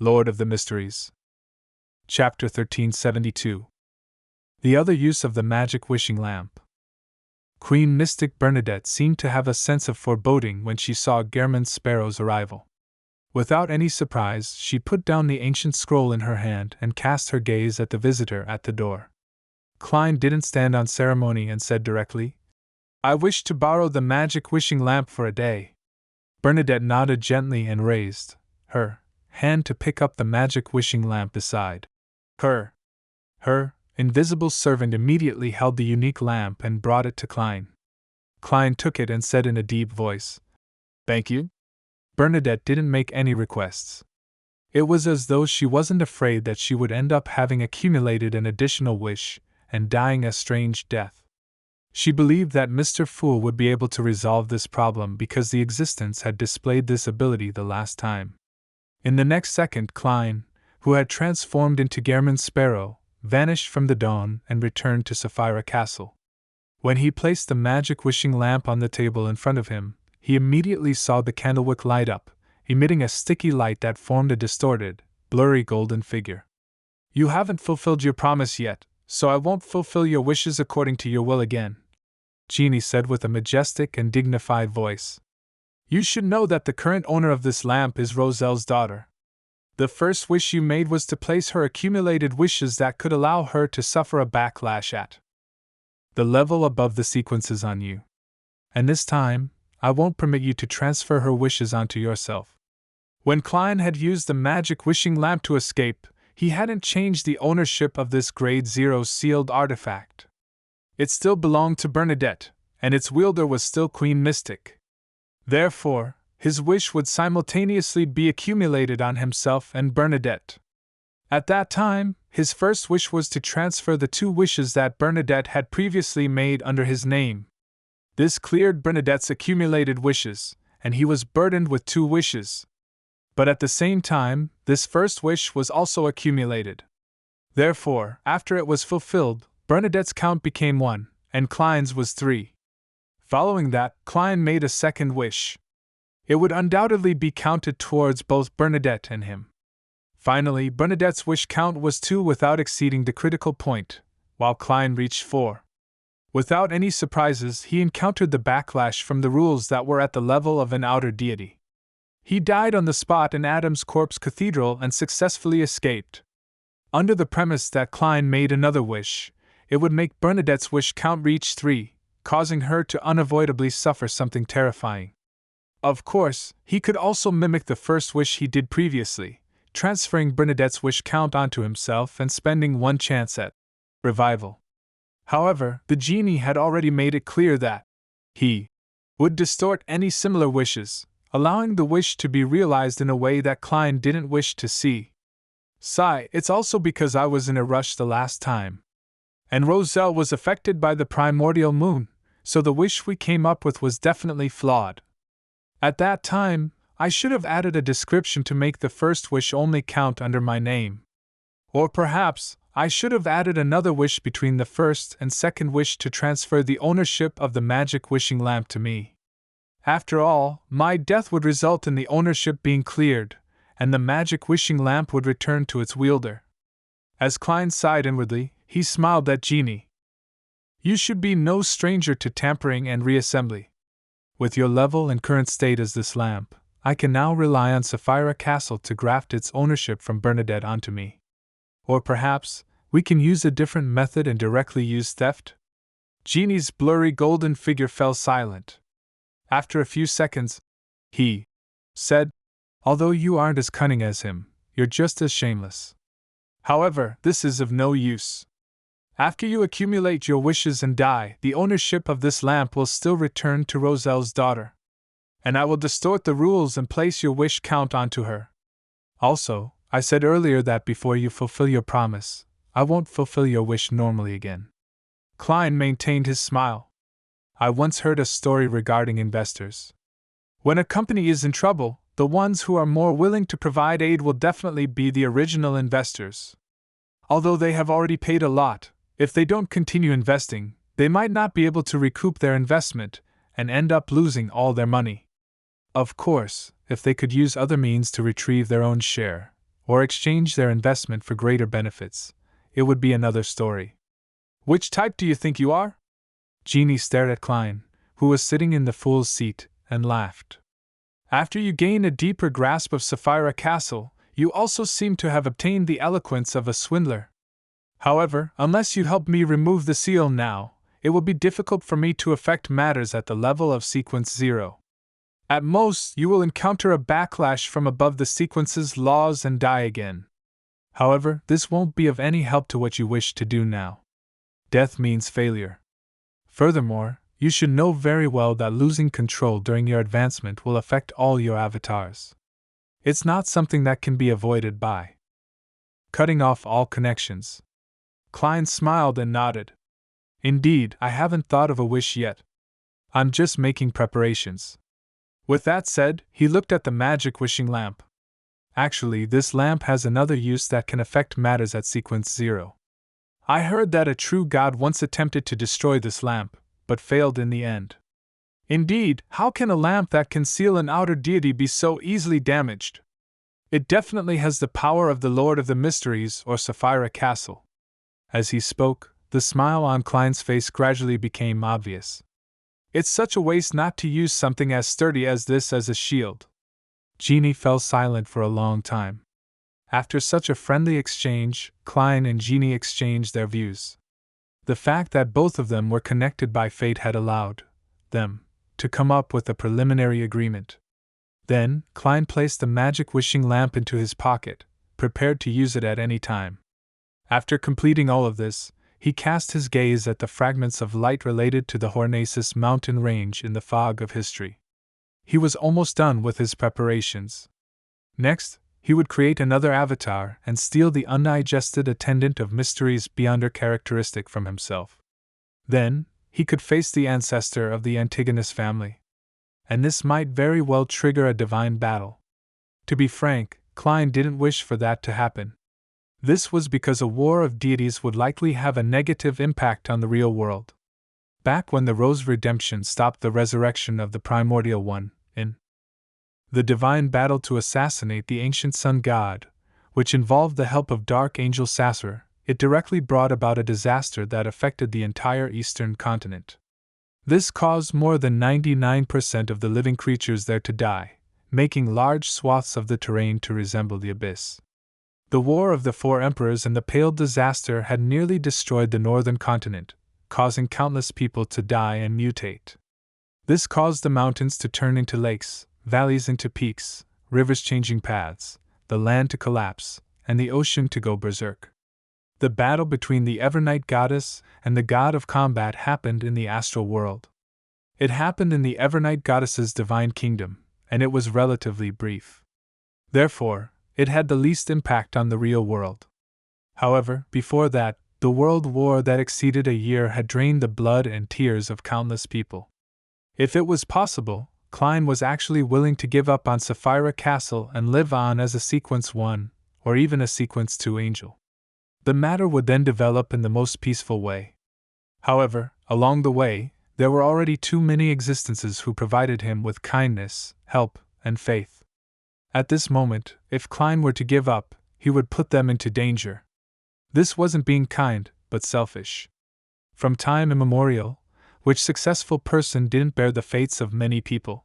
Lord of the Mysteries. Chapter 1372. The other use of the magic wishing lamp. Queen Mystic Bernadette seemed to have a sense of foreboding when she saw Gehrman Sparrow's arrival. Without any surprise, she put down the ancient scroll in her hand and cast her gaze at the visitor at the door. Klein didn't stand on ceremony and said directly, "I wish to borrow the magic wishing lamp for a day." Bernadette nodded gently and raised her hand to pick up the magic wishing lamp beside her. Her invisible servant immediately held the unique lamp and brought it to Klein. Klein took it and said in a deep voice, "Thank you." Bernadette didn't make any requests. It was as though she wasn't afraid that she would end up having accumulated an additional wish and dying a strange death. She believed that Mr. Fool would be able to resolve this problem because the existence had displayed this ability the last time. In the next second, Klein, who had transformed into Gehrman Sparrow, vanished from the dawn and returned to Sapphira Castle. When he placed the magic wishing lamp on the table in front of him, he immediately saw the candlewick light up, emitting a sticky light that formed a distorted, blurry golden figure. "You haven't fulfilled your promise yet, so I won't fulfill your wishes according to your will again," Genie said with a majestic and dignified voice. "You should know that the current owner of this lamp is Roselle's daughter. The first wish you made was to place her accumulated wishes that could allow her to suffer a backlash at the level above the sequences on you. And this time, I won't permit you to transfer her wishes onto yourself." When Klein had used the magic wishing lamp to escape, he hadn't changed the ownership of this Grade 0 sealed artifact. It still belonged to Bernadette, and its wielder was still Queen Mystic. Therefore, his wish would simultaneously be accumulated on himself and Bernadette. At that time, his first wish was to transfer the two wishes that Bernadette had previously made under his name. This cleared Bernadette's accumulated wishes, and he was burdened with two wishes. But at the same time, this first wish was also accumulated. Therefore, after it was fulfilled, Bernadette's count became 1, and Klein's was 3. Following that, Klein made a second wish. It would undoubtedly be counted towards both Bernadette and him. Finally, Bernadette's wish count was 2 without exceeding the critical point, while Klein reached 4. Without any surprises, he encountered the backlash from the rules that were at the level of an outer deity. He died on the spot in Adam's Corpse Cathedral and successfully escaped. Under the premise that Klein made another wish, it would make Bernadette's wish count reach 3, causing her to unavoidably suffer something terrifying. Of course, he could also mimic the first wish he did previously, transferring Bernadette's wish count onto himself and spending one chance at revival. However, the genie had already made it clear that he would distort any similar wishes, allowing the wish to be realized in a way that Klein didn't wish to see. "Sigh, it's also because I was in a rush the last time. And Roselle was affected by the primordial moon, so the wish we came up with was definitely flawed. At that time, I should have added a description to make the first wish only count under my name. Or perhaps, I should have added another wish between the first and second wish to transfer the ownership of the magic wishing lamp to me. After all, my death would result in the ownership being cleared, and the magic wishing lamp would return to its wielder." As Klein sighed inwardly, he smiled at Genie. "You should be no stranger to tampering and reassembly. With your level and current state as this lamp, I can now rely on Sapphira Castle to graft its ownership from Bernadette onto me. Or perhaps, we can use a different method and directly use theft?" Genie's blurry golden figure fell silent. After a few seconds, he said, "Although you aren't as cunning as him, you're just as shameless. However, this is of no use. After you accumulate your wishes and die, the ownership of this lamp will still return to Roselle's daughter. And I will distort the rules and place your wish count onto her. Also, I said earlier that before you fulfill your promise, I won't fulfill your wish normally again." Klein maintained his smile. "I once heard a story regarding investors. When a company is in trouble, the ones who are more willing to provide aid will definitely be the original investors. Although they have already paid a lot, if they don't continue investing, they might not be able to recoup their investment and end up losing all their money. Of course, if they could use other means to retrieve their own share, or exchange their investment for greater benefits, it would be another story. Which type do you think you are? Jeannie stared at Klein, who was sitting in the fool's seat, and laughed. After you gain a deeper grasp of Sapphira Castle, you also seem to have obtained the eloquence of a swindler. However, unless you help me remove the seal now, it will be difficult for me to affect matters at the level of Sequence 0. At most, you will encounter a backlash from above the sequence's laws and die again. However, this won't be of any help to what you wish to do now. Death means failure. Furthermore, you should know very well that losing control during your advancement will affect all your avatars. It's not something that can be avoided by cutting off all connections. Klein smiled and nodded. Indeed, I haven't thought of a wish yet. I'm just making preparations. With that said, he looked at the magic wishing lamp. Actually, this lamp has another use that can affect matters at Sequence 0. I heard that a true god once attempted to destroy this lamp, but failed in the end. Indeed, how can a lamp that can seal an outer deity be so easily damaged? It definitely has the power of the Lord of the Mysteries or Sapphira Castle. As he spoke, the smile on Klein's face gradually became obvious. It's such a waste not to use something as sturdy as this as a shield. Jeannie fell silent for a long time. After such a friendly exchange, Klein and Jeannie exchanged their views. The fact that both of them were connected by fate had allowed them to come up with a preliminary agreement. Then, Klein placed the magic wishing lamp into his pocket, prepared to use it at any time. After completing all of this, he cast his gaze at the fragments of light related to the Hornacis mountain range in the fog of history. He was almost done with his preparations. Next, he would create another avatar and steal the undigested attendant of mysteries beyond her characteristic from himself. Then, he could face the ancestor of the Antigonus family. And this might very well trigger a divine battle. To be frank, Klein didn't wish for that to happen. This was because a war of deities would likely have a negative impact on the real world. Back when the Rose Redemption stopped the resurrection of the Primordial One, in the divine battle to assassinate the ancient sun god, which involved the help of Dark Angel Sasser, it directly brought about a disaster that affected the entire eastern continent. This caused more than 99% of the living creatures there to die, making large swaths of the terrain to resemble the abyss. The War of the Four Emperors and the Pale Disaster had nearly destroyed the northern continent, causing countless people to die and mutate. This caused the mountains to turn into lakes, valleys into peaks, rivers changing paths, the land to collapse, and the ocean to go berserk. The battle between the Evernight goddess and the god of combat happened in the astral world. It happened in the Evernight goddess's divine kingdom, and it was relatively brief. Therefore, it had the least impact on the real world. However, before that, the world war that exceeded a year had drained the blood and tears of countless people. If it was possible, Klein was actually willing to give up on Sapphira Castle and live on as a Sequence 1, or even a Sequence 2 angel. The matter would then develop in the most peaceful way. However, along the way, there were already too many existences who provided him with kindness, help, and faith. At this moment, if Klein were to give up, he would put them into danger. This wasn't being kind, but selfish. From time immemorial, which successful person didn't bear the fates of many people?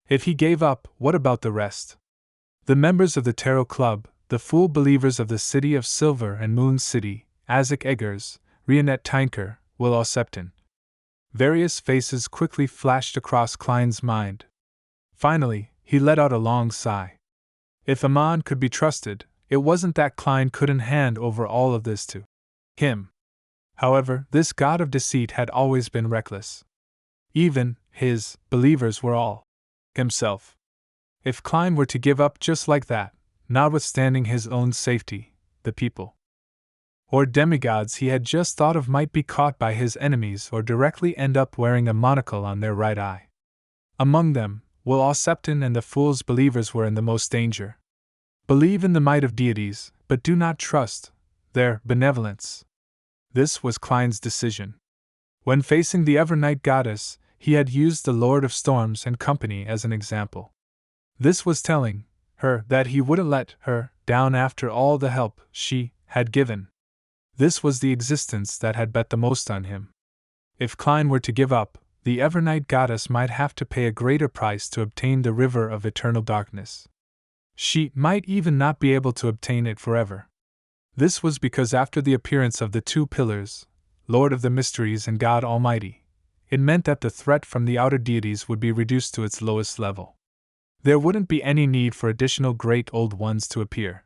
If he gave up, what about the rest? The members of the Tarot Club, the Fool Believers of the City of Silver and Moon City, Isaac Eggers, Rionette Tynker, Will Osepton. Various faces quickly flashed across Klein's mind. Finally, he let out a long sigh. If Amon could be trusted, it wasn't that Klein couldn't hand over all of this to him. However, this god of deceit had always been reckless. Even his believers were all himself. If Klein were to give up just like that, notwithstanding his own safety, the people or demigods he had just thought of might be caught by his enemies or directly end up wearing a monocle on their right eye. Among them, Will Osepton and the Fool's Believers were in the most danger. Believe in the might of deities, but do not trust their benevolence. This was Klein's decision. When facing the Evernight goddess, he had used the Lord of Storms and company as an example. This was telling her that he wouldn't let her down after all the help she had given. This was the existence that had bet the most on him. If Klein were to give up, the Evernight goddess might have to pay a greater price to obtain the river of eternal darkness. She might even not be able to obtain it forever. This was because after the appearance of the two pillars, Lord of the Mysteries and God Almighty, it meant that the threat from the outer deities would be reduced to its lowest level. There wouldn't be any need for additional great old ones to appear.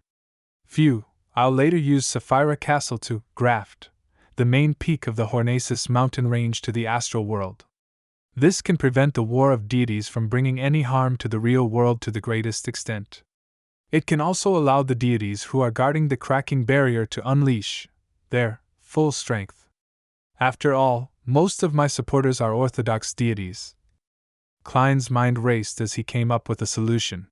I'll later use Sapphira Castle to graft the main peak of the Hornacis mountain range to the astral world. This can prevent the war of deities from bringing any harm to the real world to the greatest extent. It can also allow the deities who are guarding the cracking barrier to unleash their full strength. After all, most of my supporters are Orthodox deities. Klein's mind raced as he came up with a solution.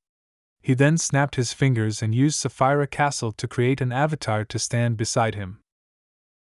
He then snapped his fingers and used Sapphira Castle to create an avatar to stand beside him.